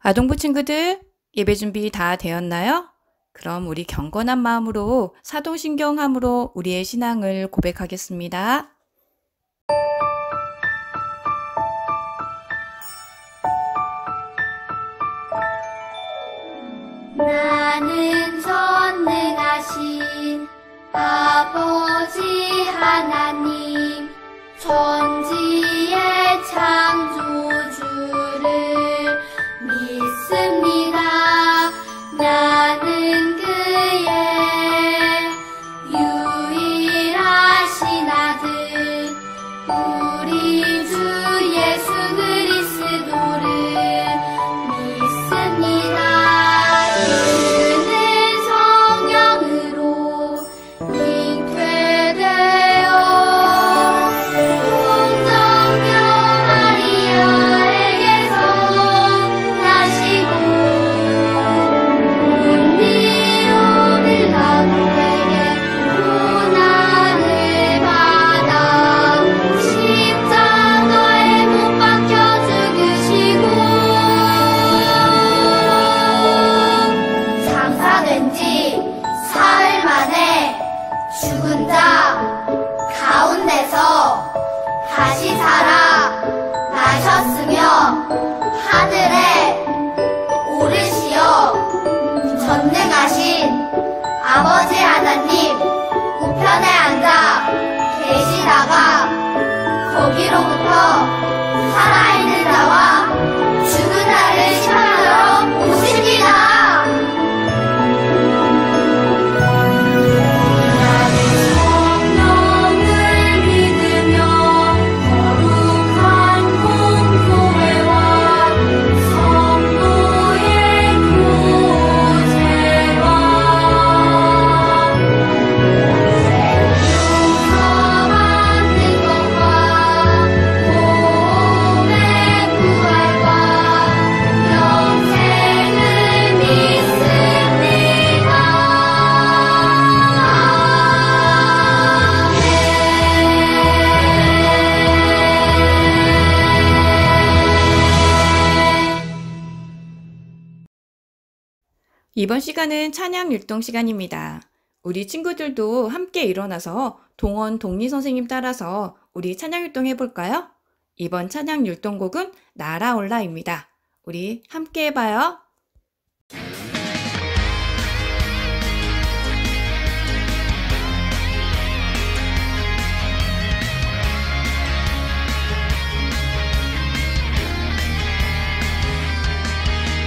아동부 친구들, 예배 준비 다 되었나요? 그럼 우리 경건한 마음으로 사동신경함으로 우리의 신앙을 고백하겠습니다. 나는 전능하신 아버지 하나님, 천지의 창조주를 믿습니다. 나는 그의 유일하신 아들, 우리 주 예수 그리스도를 믿습니다. 그는 성령으로 잉태되어 동정녀 마리아에게서 나시고 본디오 빌라도에게 고난을 받아 십자가에 못 박혀 죽으시고 장사된 지 사흘 만에 죽은 자 가운데서 다시 살아 나셨으며 하늘에 오르시어 전능하신 아버지 하나님 우편에 앉아 계시다가 거기로부터 살아있는 자와 죽은 자를 심판하러 오십니다. 나는 성령을 믿으며 거룩한 공교회와 성도의 교제와 생명서 받는 것과 몸의 부활과 영생을 믿습니다. 이번 시간은 찬양 율동 시간입니다. 우리 친구들도 함께 일어나서 동원 동리 선생님 따라서 우리 찬양 율동 해볼까요? 이번 찬양 율동곡은 날아올라입니다. 우리 함께 해봐요.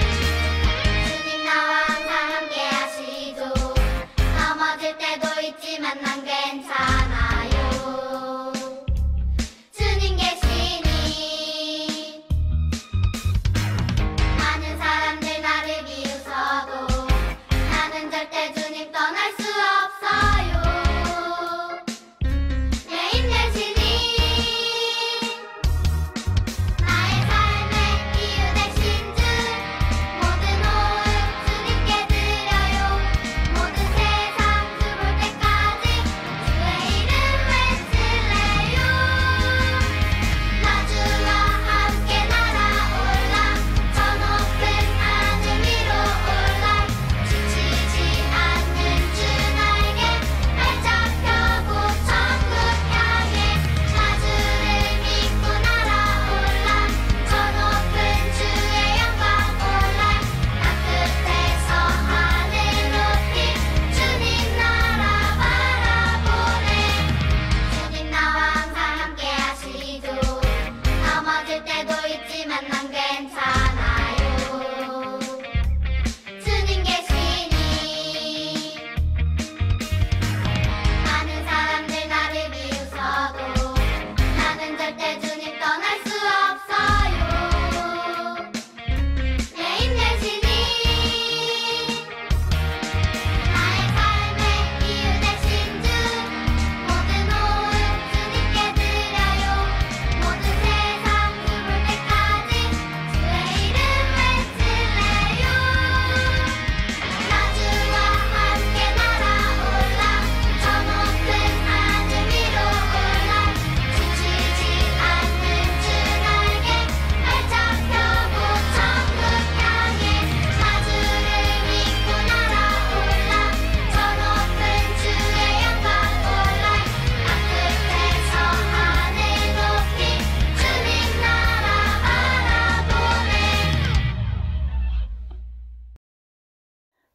주님 나와 항상 함께 하시죠. 넘어질 때도 있지만 난 괜찮아요. 주님 계시니 많은 사람들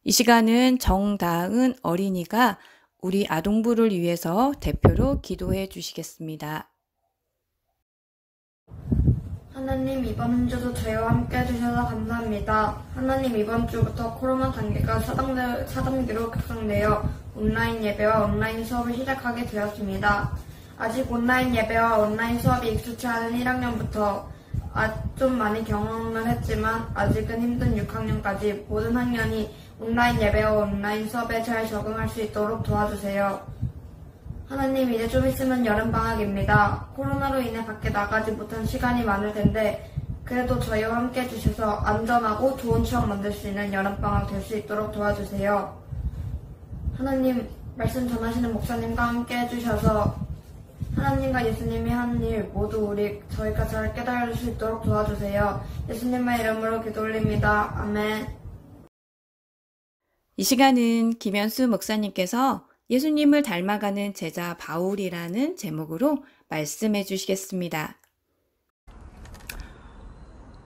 이 시간은 정다은 어린이가 우리 아동부를 위해서 대표로 기도해 주시겠습니다. 하나님, 이번 한 주도 저희와 함께 해주셔서 감사합니다. 하나님, 이번 주부터 코로나 단계가 4단계로 격상되어 온라인 예배와 온라인 수업을 시작하게 되었습니다. 아직 온라인 예배와 온라인 수업이 익숙치 않은 1학년부터 좀 많이 경험을 했지만 아직은 힘든 6학년까지 모든 학년이 온라인 예배와 온라인 수업에 잘 적응할 수 있도록 도와주세요. 하나님, 이제 좀 있으면 여름방학입니다. 코로나로 인해 밖에 나가지 못한 시간이 많을 텐데 그래도 저희와 함께 해주셔서 안전하고 좋은 추억 만들 수 있는 여름방학 될 수 있도록 도와주세요. 하나님, 말씀 전하시는 목사님과 함께 해주셔서 하나님과 예수님이 하는 일 모두 저희가 잘 깨달을 수 있도록 도와주세요. 예수님의 이름으로 기도 올립니다. 아멘. 이 시간은 김현수 목사님께서 예수님을 닮아가는 제자 바울이라는 제목으로 말씀해 주시겠습니다.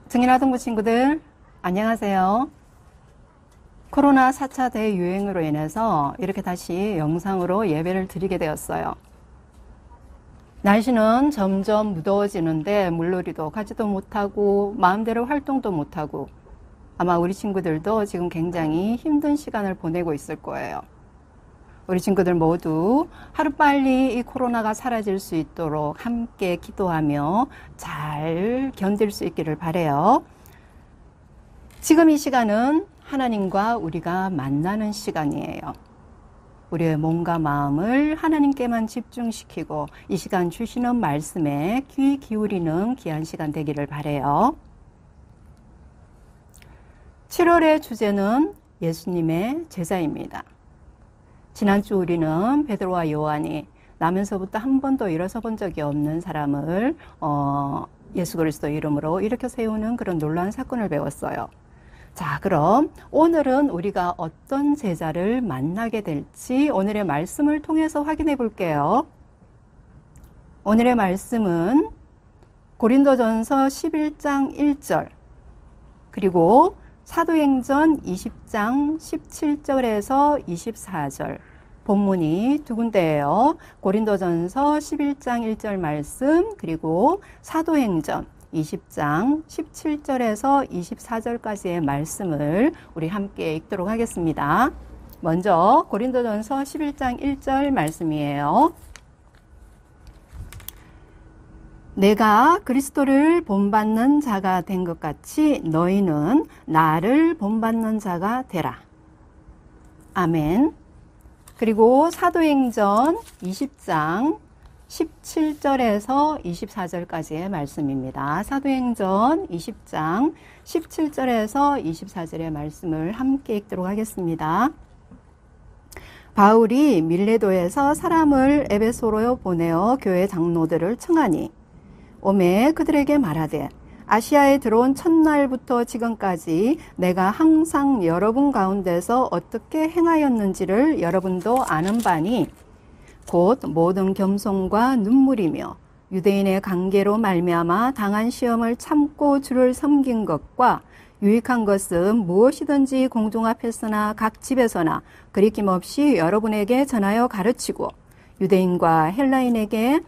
증인아동부 친구들, 안녕하세요. 코로나 4차 대유행으로 인해서 이렇게 다시 영상으로 예배를 드리게 되었어요. 날씨는 점점 무더워지는데 물놀이도 가지도 못하고 마음대로 활동도 못하고 아마 우리 친구들도 지금 굉장히 힘든 시간을 보내고 있을 거예요. 우리 친구들 모두 하루빨리 이 코로나가 사라질 수 있도록 함께 기도하며 잘 견딜 수 있기를 바라요. 지금 이 시간은 하나님과 우리가 만나는 시간이에요. 우리의 몸과 마음을 하나님께만 집중시키고 이 시간 주시는 말씀에 귀 기울이는 귀한 시간 되기를 바라요. 7월의 주제는 예수님의 제자입니다. 지난주 우리는 베드로와 요한이 나면서부터 한 번도 일어서 본 적이 없는 사람을 예수 그리스도 이름으로 일으켜 세우는 그런 놀라운 사건을 배웠어요. 자, 그럼 오늘은 우리가 어떤 제자를 만나게 될지 오늘의 말씀을 통해서 확인해 볼게요. 오늘의 말씀은 고린도전서 11장 1절 그리고 사도행전 20장 17절에서 24절 본문이 두 군데예요. 고린도전서 11장 1절 말씀 그리고 사도행전 20장 17절에서 24절까지의 말씀을 우리 함께 읽도록 하겠습니다. 먼저 고린도전서 11장 1절 말씀이에요. 내가 그리스도를 본받는 자가 된 것 같이 너희는 나를 본받는 자가 되라. 아멘. 그리고 사도행전 20장 17절에서 24절까지의 말씀입니다. 사도행전 20장 17절에서 24절의 말씀을 함께 읽도록 하겠습니다. 바울이 밀레도에서 사람을 에베소로 보내어 교회 장로들을 청하니 오매 그들에게 말하되 아시아에 들어온 첫날부터 지금까지 내가 항상 여러분 가운데서 어떻게 행하였는지를 여러분도 아는 바니 곧 모든 겸손과 눈물이며 유대인의 관계로 말미암아 당한 시험을 참고 주를 섬긴 것과 유익한 것은 무엇이든지 공중 앞에서나 각 집에서나 거리낌 없이 여러분에게 전하여 가르치고 유대인과 헬라인에게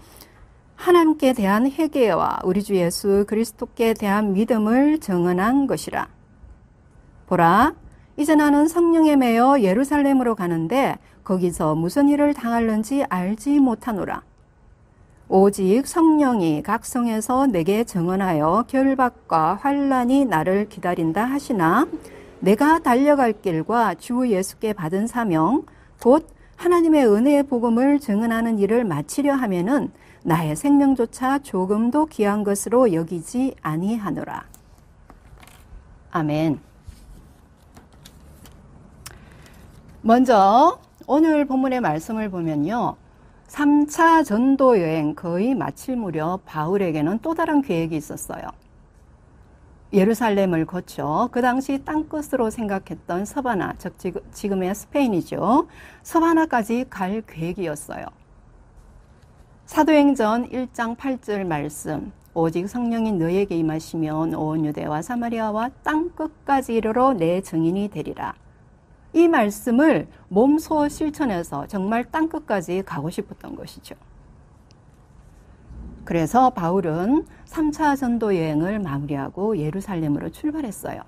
하나님께 대한 회개와 우리 주 예수 그리스도께 대한 믿음을 증언한 것이라. 보라, 이제 나는 성령에 매여 예루살렘으로 가는데 거기서 무슨 일을 당할는지 알지 못하노라. 오직 성령이 각 성에서 내게 증언하여 결박과 환난이 나를 기다린다 하시나 내가 달려갈 길과 주 예수께 받은 사명 곧 하나님의 은혜의 복음을 증언하는 일을 마치려 하면은 나의 생명조차 조금도 귀한 것으로 여기지 아니하노라. 아멘. 먼저 오늘 본문의 말씀을 보면요. 3차 전도 여행 거의 마칠 무렵 바울에게는 또 다른 계획이 있었어요. 예루살렘을 거쳐 그 당시 땅끝으로 생각했던 서바나, 즉 지금의 스페인이죠. 서바나까지 갈 계획이었어요. 사도행전 1장 8절 말씀, 오직 성령이 너에게 임하시면 온 유대와 사마리아와 땅끝까지 이르러 내 증인이 되리라. 이 말씀을 몸소 실천해서 정말 땅끝까지 가고 싶었던 것이죠. 그래서 바울은 3차 전도 여행을 마무리하고 예루살렘으로 출발했어요.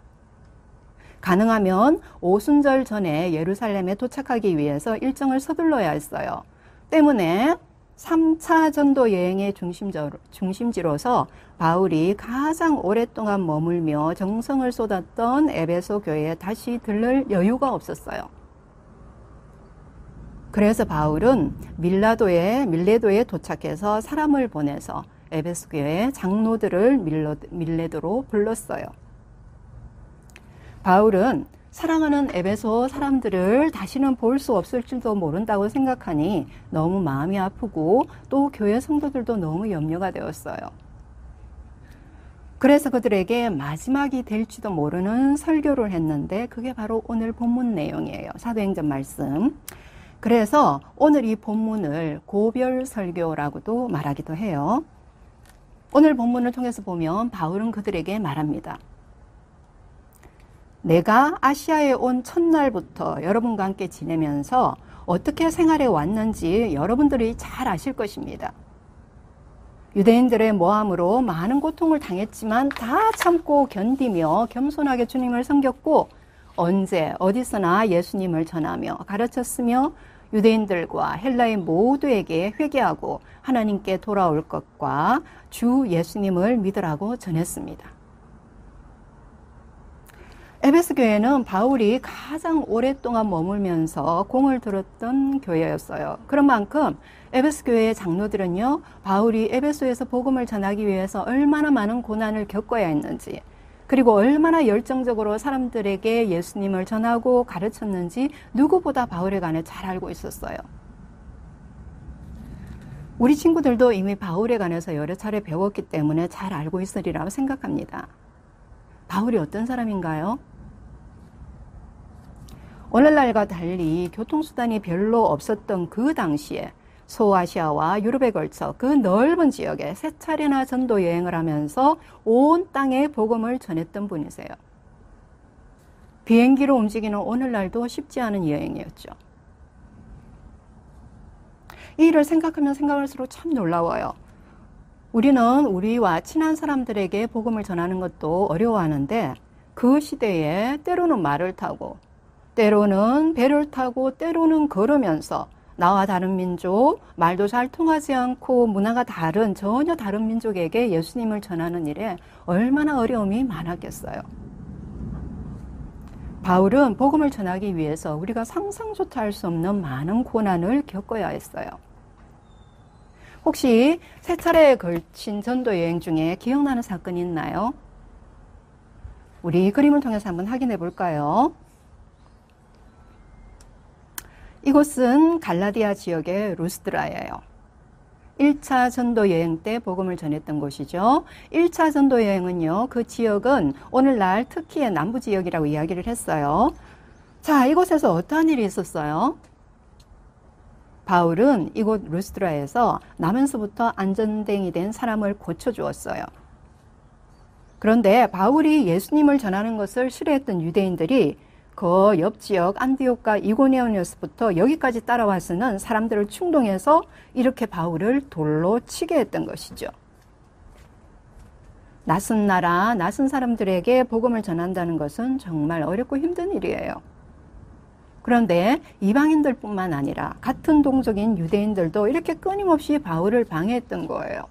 가능하면 오순절 전에 예루살렘에 도착하기 위해서 일정을 서둘러야 했어요. 때문에 3차 전도 여행의 중심지로서 바울이 가장 오랫동안 머물며 정성을 쏟았던 에베소 교회에 다시 들를 여유가 없었어요. 그래서 바울은 밀레도에 도착해서 사람을 보내서 에베소 교회 장로들을 밀레도로 불렀어요. 바울은 사랑하는 에베소 사람들을 다시는 볼 수 없을지도 모른다고 생각하니 너무 마음이 아프고 또 교회 성도들도 너무 염려가 되었어요. 그래서 그들에게 마지막이 될지도 모르는 설교를 했는데 그게 바로 오늘 본문 내용이에요. 사도행전 말씀. 그래서 오늘 이 본문을 고별 설교라고도 말하기도 해요. 오늘 본문을 통해서 보면 바울은 그들에게 말합니다. 내가 아시아에 온 첫날부터 여러분과 함께 지내면서 어떻게 생활해 왔는지 여러분들이 잘 아실 것입니다. 유대인들의 모함으로 많은 고통을 당했지만 다 참고 견디며 겸손하게 주님을 섬겼고 언제 어디서나 예수님을 전하며 가르쳤으며 유대인들과 헬라인 모두에게 회개하고 하나님께 돌아올 것과 주 예수님을 믿으라고 전했습니다. 에베소 교회는 바울이 가장 오랫동안 머물면서 공을 들었던 교회였어요. 그런 만큼 에베소 교회의 장로들은요, 바울이 에베소에서 복음을 전하기 위해서 얼마나 많은 고난을 겪어야 했는지, 그리고 얼마나 열정적으로 사람들에게 예수님을 전하고 가르쳤는지 누구보다 바울에 관해 잘 알고 있었어요. 우리 친구들도 이미 바울에 관해서 여러 차례 배웠기 때문에 잘 알고 있으리라고 생각합니다. 바울이 어떤 사람인가요? 오늘날과 달리 교통수단이 별로 없었던 그 당시에 소아시아와 유럽에 걸쳐 그 넓은 지역에 세 차례나 전도 여행을 하면서 온 땅에 복음을 전했던 분이세요. 비행기로 움직이는 오늘날도 쉽지 않은 여행이었죠. 이 일을 생각하면 생각할수록 참 놀라워요. 우리는 우리와 친한 사람들에게 복음을 전하는 것도 어려워하는데 그 시대에 때로는 말을 타고 때로는 배를 타고 때로는 걸으면서 나와 다른 민족, 말도 잘 통하지 않고 문화가 다른 전혀 다른 민족에게 예수님을 전하는 일에 얼마나 어려움이 많았겠어요. 바울은 복음을 전하기 위해서 우리가 상상조차 할 수 없는 많은 고난을 겪어야 했어요. 혹시 세 차례에 걸친 전도 여행 중에 기억나는 사건이 있나요? 우리 그림을 통해서 한번 확인해 볼까요? 이곳은 갈라디아 지역의 루스드라예요. 1차 전도 여행 때 복음을 전했던 곳이죠. 1차 전도 여행은요, 그 지역은 오늘날 터키의 남부 지역이라고 이야기를 했어요. 자, 이곳에서 어떠한 일이 있었어요? 바울은 이곳 루스드라에서 나면서부터 안전뱅이 된 사람을 고쳐주었어요. 그런데 바울이 예수님을 전하는 것을 싫어했던 유대인들이 그 옆 지역 안디옥과 이고니온에서부터 여기까지 따라와서는 사람들을 충동해서 이렇게 바울을 돌로 치게 했던 것이죠. 낯선 나라, 낯선 사람들에게 복음을 전한다는 것은 정말 어렵고 힘든 일이에요. 그런데 이방인들뿐만 아니라 같은 동족인 유대인들도 이렇게 끊임없이 바울을 방해했던 거예요.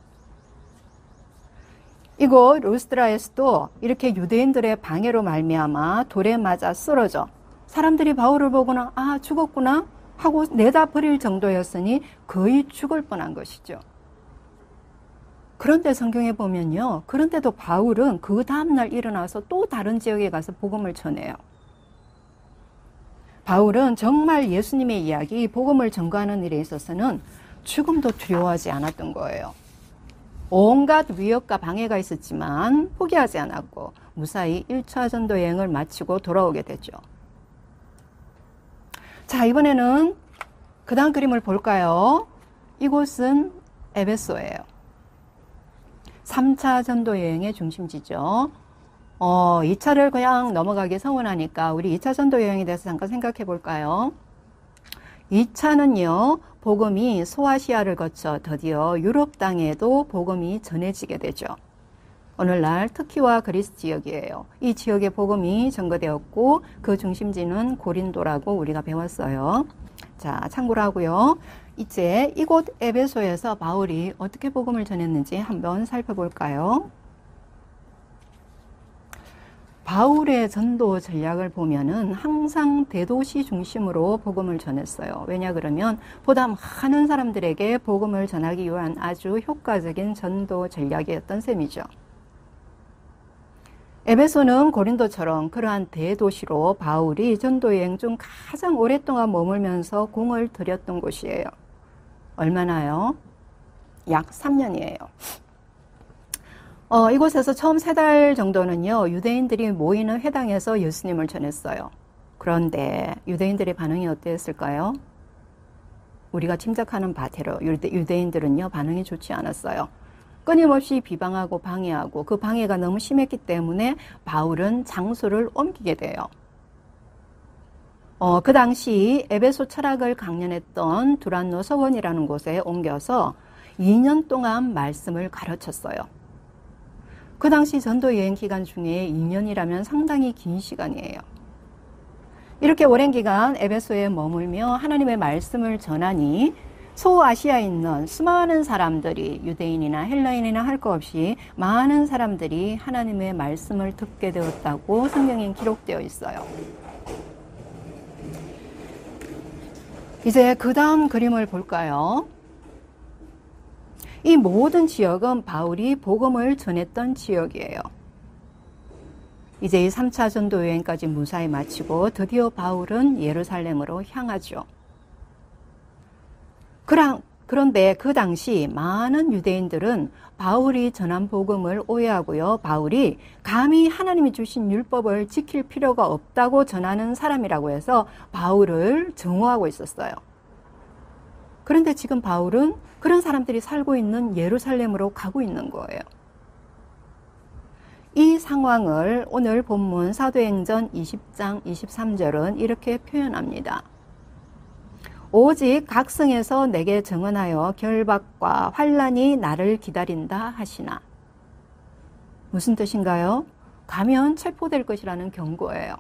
이곳 루스드라에서도 이렇게 유대인들의 방해로 말미암아 돌에 맞아 쓰러져 사람들이 바울을 보거나 아 죽었구나 하고 내다 버릴 정도였으니 거의 죽을 뻔한 것이죠. 그런데 성경에 보면요, 그런데도 바울은 그 다음날 일어나서 또 다른 지역에 가서 복음을 전해요. 바울은 정말 예수님의 이야기, 복음을 전가하는 일에 있어서는 죽음도 두려워하지 않았던 거예요. 온갖 위협과 방해가 있었지만 포기하지 않았고 무사히 1차 전도 여행을 마치고 돌아오게 되죠. 자, 이번에는 그 다음 그림을 볼까요? 이곳은 에베소예요. 3차 전도 여행의 중심지죠. 이 2차를 그냥 넘어가기 서운하니까 우리 2차 전도 여행에 대해서 잠깐 생각해 볼까요? 2차는요, 복음이 소아시아를 거쳐 드디어 유럽 땅에도 복음이 전해지게 되죠. 오늘날 터키와 그리스 지역이에요. 이 지역에 복음이 전거되었고 그 중심지는 고린도라고 우리가 배웠어요. 자, 참고로 하고요. 이제 이곳 에베소에서 바울이 어떻게 복음을 전했는지 한번 살펴볼까요? 바울의 전도 전략을 보면은 항상 대도시 중심으로 복음을 전했어요. 왜냐 그러면 보다 많은 사람들에게 복음을 전하기 위한 아주 효과적인 전도 전략이었던 셈이죠. 에베소는 고린도처럼 그러한 대도시로 바울이 전도여행 중 가장 오랫동안 머물면서 공을 들였던 곳이에요. 얼마나요? 약 3년이에요. 이곳에서 처음 3달 정도는요, 유대인들이 모이는 회당에서 예수님을 전했어요. 그런데 유대인들의 반응이 어땠을까요? 우리가 짐작하는 바대로 유대인들은요, 반응이 좋지 않았어요. 끊임없이 비방하고 방해하고 그 방해가 너무 심했기 때문에 바울은 장소를 옮기게 돼요. 그 당시 에베소 철학을 강연했던 두란노 서원이라는 곳에 옮겨서 2년 동안 말씀을 가르쳤어요. 그 당시 전도 여행 기간 중에 2년이라면 상당히 긴 시간이에요. 이렇게 오랜 기간 에베소에 머물며 하나님의 말씀을 전하니 소아시아에 있는 수많은 사람들이 유대인이나 헬라인이나 할 것 없이 많은 사람들이 하나님의 말씀을 듣게 되었다고 성경에 기록되어 있어요. 이제 그 다음 그림을 볼까요? 이 모든 지역은 바울이 복음을 전했던 지역이에요. 이제 이 3차 전도 여행까지 무사히 마치고 드디어 바울은 예루살렘으로 향하죠. 그런데 그 당시 많은 유대인들은 바울이 전한 복음을 오해하고요. 바울이 감히 하나님이 주신 율법을 지킬 필요가 없다고 전하는 사람이라고 해서 바울을 증오하고 있었어요. 그런데 지금 바울은 그런 사람들이 살고 있는 예루살렘으로 가고 있는 거예요. 이 상황을 오늘 본문 사도행전 20장 23절은 이렇게 표현합니다. 오직 각성에서 내게 증언하여 결박과 환난이 나를 기다린다 하시나. 무슨 뜻인가요? 가면 체포될 것이라는 경고예요.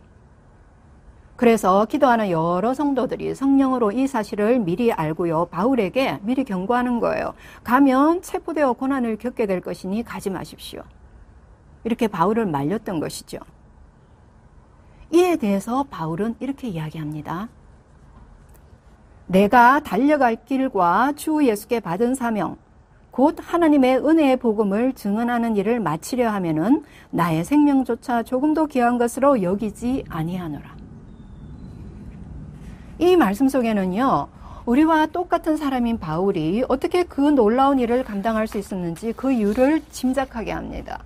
그래서 기도하는 여러 성도들이 성령으로 이 사실을 미리 알고요, 바울에게 미리 경고하는 거예요. 가면 체포되어 고난을 겪게 될 것이니 가지 마십시오. 이렇게 바울을 말렸던 것이죠. 이에 대해서 바울은 이렇게 이야기합니다. 내가 달려갈 길과 주 예수께 받은 사명, 곧 하나님의 은혜의 복음을 증언하는 일을 마치려 하면은 나의 생명조차 조금도 귀한 것으로 여기지 아니하노라. 이 말씀 속에는요, 우리와 똑같은 사람인 바울이 어떻게 그 놀라운 일을 감당할 수 있었는지 그 이유를 짐작하게 합니다.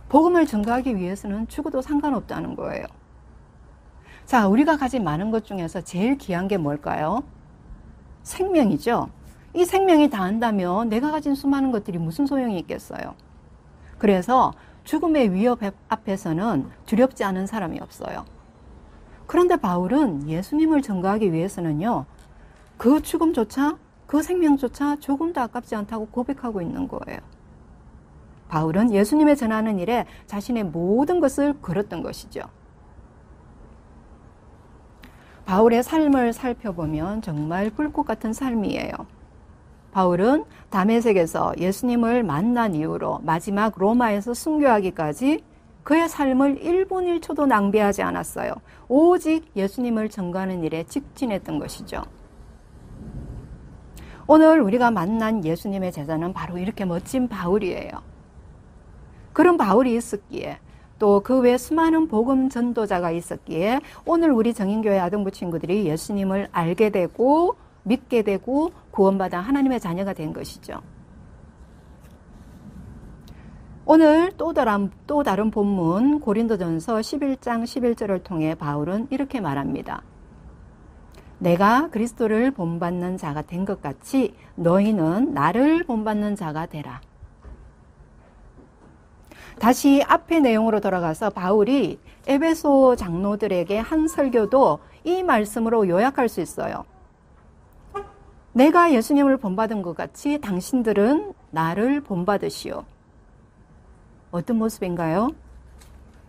복음을 전가하기 위해서는 죽어도 상관없다는 거예요. 자, 우리가 가진 많은 것 중에서 제일 귀한 게 뭘까요? 생명이죠. 이 생명이 다한다면 내가 가진 수많은 것들이 무슨 소용이 있겠어요. 그래서 죽음의 위협 앞에서는 두렵지 않은 사람이 없어요. 그런데 바울은 예수님을 전가하기 위해서는요, 그 죽음조차, 그 생명조차 조금도 아깝지 않다고 고백하고 있는 거예요. 바울은 예수님의 전하는 일에 자신의 모든 것을 걸었던 것이죠. 바울의 삶을 살펴보면 정말 불꽃 같은 삶이에요. 바울은 다메섹에서 예수님을 만난 이후로 마지막 로마에서 순교하기까지 그의 삶을 1분 1초도 낭비하지 않았어요. 오직 예수님을 전가하는 일에 직진했던 것이죠. 오늘 우리가 만난 예수님의 제자는 바로 이렇게 멋진 바울이에요. 그런 바울이 있었기에, 또 그 외 수많은 복음 전도자가 있었기에 오늘 우리 정인교회 아동부 친구들이 예수님을 알게 되고 믿게 되고 구원받아 하나님의 자녀가 된 것이죠. 오늘 또 다른 본문 고린도전서 11장 11절을 통해 바울은 이렇게 말합니다. 내가 그리스도를 본받는 자가 된 것 같이 너희는 나를 본받는 자가 되라. 다시 앞의 내용으로 돌아가서 바울이 에베소 장로들에게 한 설교도 이 말씀으로 요약할 수 있어요. 내가 예수님을 본받은 것 같이 당신들은 나를 본받으시오. 어떤 모습인가요?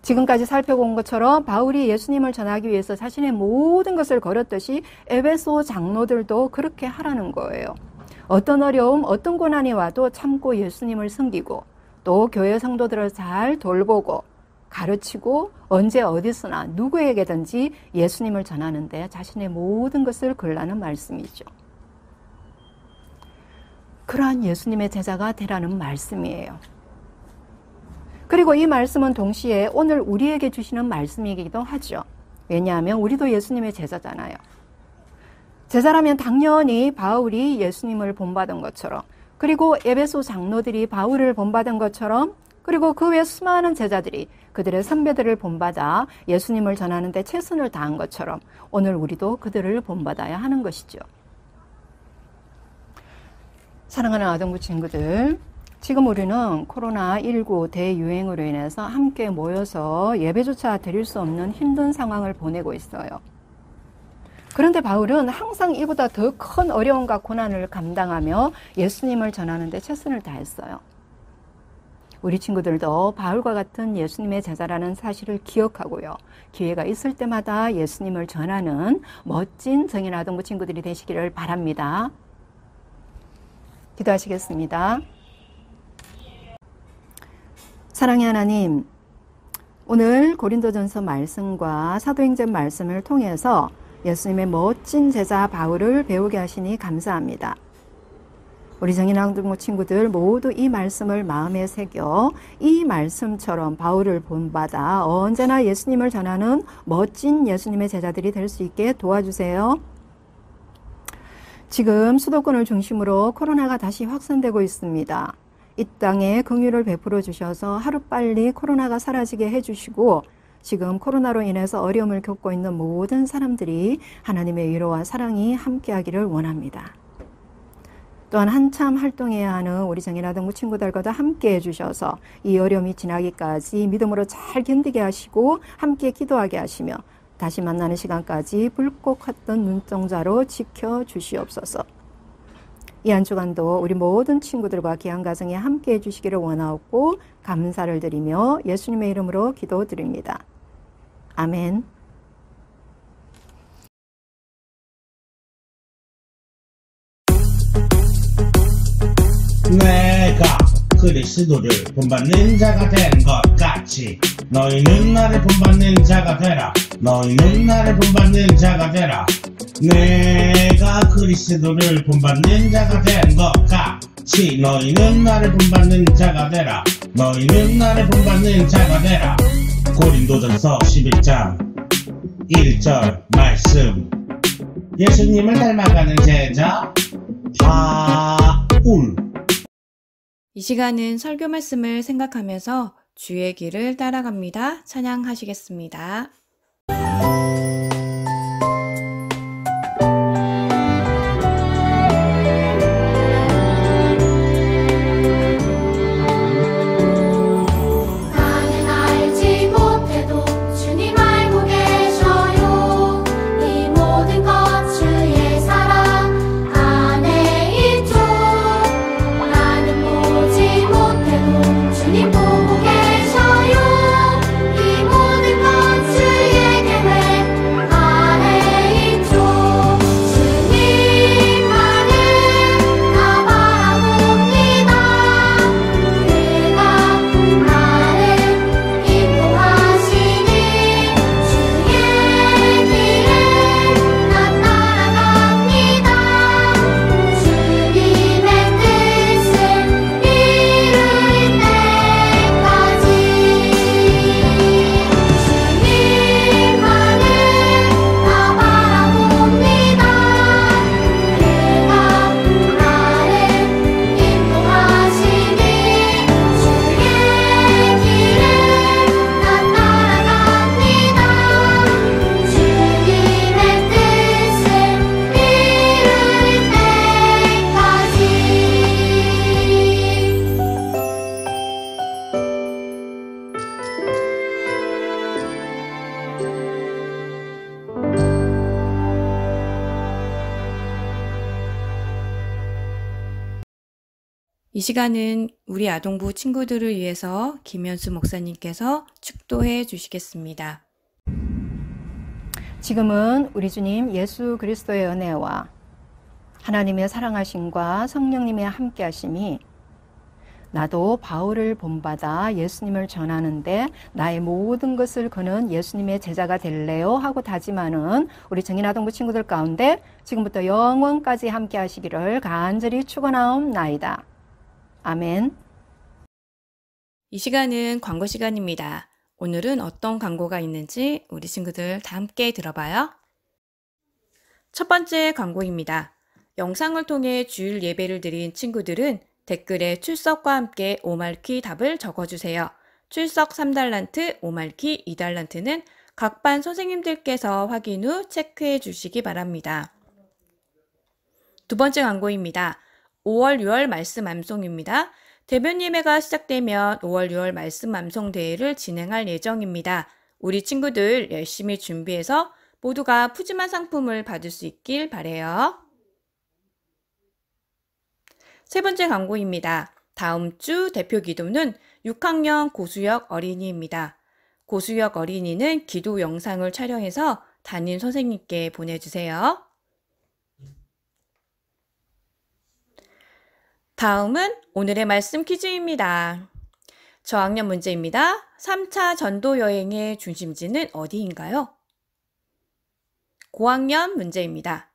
지금까지 살펴본 것처럼 바울이 예수님을 전하기 위해서 자신의 모든 것을 걸었듯이 에베소 장로들도 그렇게 하라는 거예요. 어떤 어려움, 어떤 고난이 와도 참고 예수님을 섬기고 또 교회 성도들을 잘 돌보고 가르치고 언제 어디서나 누구에게든지 예수님을 전하는데 자신의 모든 것을 걸라는 말씀이죠. 그러한 예수님의 제자가 되라는 말씀이에요. 그리고 이 말씀은 동시에 오늘 우리에게 주시는 말씀이기도 하죠. 왜냐하면 우리도 예수님의 제자잖아요. 제자라면 당연히 바울이 예수님을 본받은 것처럼, 그리고 에베소 장로들이 바울을 본받은 것처럼, 그리고 그 외 수많은 제자들이 그들의 선배들을 본받아 예수님을 전하는 데 최선을 다한 것처럼 오늘 우리도 그들을 본받아야 하는 것이죠. 사랑하는 아동부 친구들, 지금 우리는 코로나19 대유행으로 인해서 함께 모여서 예배조차 드릴 수 없는 힘든 상황을 보내고 있어요. 그런데 바울은 항상 이보다 더 큰 어려움과 고난을 감당하며 예수님을 전하는 데 최선을 다했어요. 우리 친구들도 바울과 같은 예수님의 제자라는 사실을 기억하고요. 기회가 있을 때마다 예수님을 전하는 멋진 정인 아동부 친구들이 되시기를 바랍니다. 기도하시겠습니다. 사랑의 하나님, 오늘 고린도전서 말씀과 사도행전 말씀을 통해서 예수님의 멋진 제자 바울을 배우게 하시니 감사합니다. 우리 정인아동부 친구들 모두 이 말씀을 마음에 새겨 이 말씀처럼 바울을 본받아 언제나 예수님을 전하는 멋진 예수님의 제자들이 될 수 있게 도와주세요. 지금 수도권을 중심으로 코로나가 다시 확산되고 있습니다. 이 땅에 긍휼을 베풀어 주셔서 하루빨리 코로나가 사라지게 해주시고, 지금 코로나로 인해서 어려움을 겪고 있는 모든 사람들이 하나님의 위로와 사랑이 함께하기를 원합니다. 또한 한참 활동해야 하는 우리 정인아동부 친구들과도 함께 해주셔서 이 어려움이 지나기까지 믿음으로 잘 견디게 하시고 함께 기도하게 하시며 다시 만나는 시간까지 불꽃 같던 눈동자로 지켜주시옵소서. 이 한 주간도 우리 모든 친구들과 귀한 가정에 함께 해주시기를 원하옵고 감사를 드리며 예수님의 이름으로 기도드립니다. 아멘. 내가 그리스도를 본받는 자가 된 것 같이 너희는 나를 본받는 자가 되라. 너희는 나를 본받는 자가 되라. 내가 그리스도를 본받는 자가 된 것 같이 너희는 나를 본받는 자가 되라. 너희는 나를 본받는 자가 되라. 고린도전서 11장 1절 말씀. 예수님을 닮아가는 제자 바울. 이 시간은 설교 말씀을 생각하면서 주의 길을 따라갑니다. 찬양하시겠습니다. 나는 알지 못해도 주님 알고 계셔요. 이 모든 것 주의 사랑 안에 있죠. 나는 보지 못해도 주님 보고 계셔요. 이 모든 것 주의 계획 이 시간은 우리 아동부 친구들을 위해서 김현수 목사님께서 축도해 주시겠습니다. 지금은 우리 주님 예수 그리스도의 은혜와 하나님의 사랑하심과 성령님의 함께하심이 나도 바울을 본받아 예수님을 전하는데 나의 모든 것을 거는 예수님의 제자가 될래요 하고 다짐하는 우리 정인아동부 친구들 가운데 지금부터 영원까지 함께 하시기를 간절히 축원하옵나이다. 아멘. 이 시간은 광고 시간입니다. 오늘은 어떤 광고가 있는지 우리 친구들 다 함께 들어봐요. 첫 번째 광고입니다. 영상을 통해 주일 예배를 드린 친구들은 댓글에 출석과 함께 오말키 답을 적어주세요. 출석 3달란트, 오말키 2달란트는 각 반 선생님들께서 확인 후 체크해 주시기 바랍니다. 두 번째 광고입니다. 5월, 6월 말씀 암송입니다. 대변 예배가 시작되면 5월, 6월 말씀 암송 대회를 진행할 예정입니다. 우리 친구들 열심히 준비해서 모두가 푸짐한 상품을 받을 수 있길 바라요. 세 번째 광고입니다. 다음 주 대표 기도는 6학년 고수혁 어린이입니다. 고수혁 어린이는 기도 영상을 촬영해서 담임 선생님께 보내주세요. 다음은 오늘의 말씀 퀴즈입니다. 저학년 문제입니다. 3차 전도 여행의 중심지는 어디인가요? 고학년 문제입니다.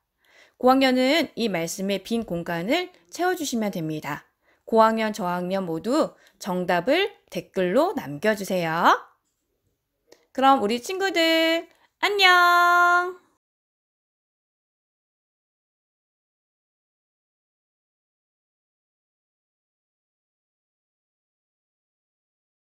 고학년은 이 말씀의 빈 공간을 채워주시면 됩니다. 고학년, 저학년 모두 정답을 댓글로 남겨주세요. 그럼 우리 친구들 안녕!